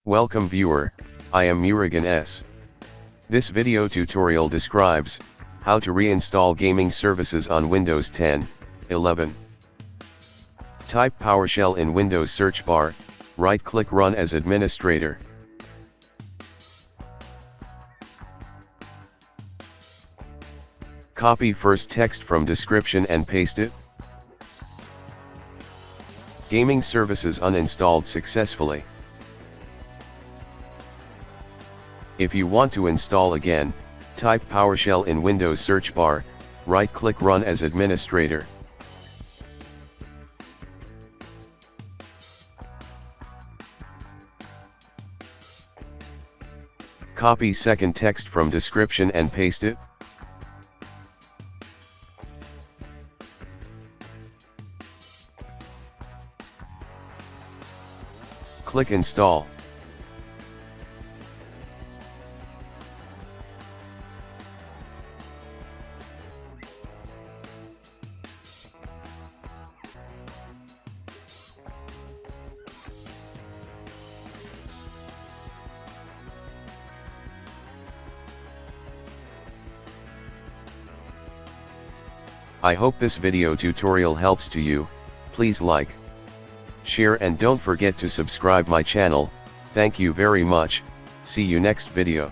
Welcome viewer, I am Murugan S. This video tutorial describes how to reinstall gaming services on Windows 10, 11. Type PowerShell in Windows search bar, right-click Run as administrator. Copy first text from description and paste it. Gaming services uninstalled successfully. If you want to install again, type PowerShell in Windows search bar, right-click Run as administrator. Copy second text from description and paste it. Click Install. I hope this video tutorial helps to you. Please like, share and don't forget to subscribe my channel. Thank you very much. See you next video.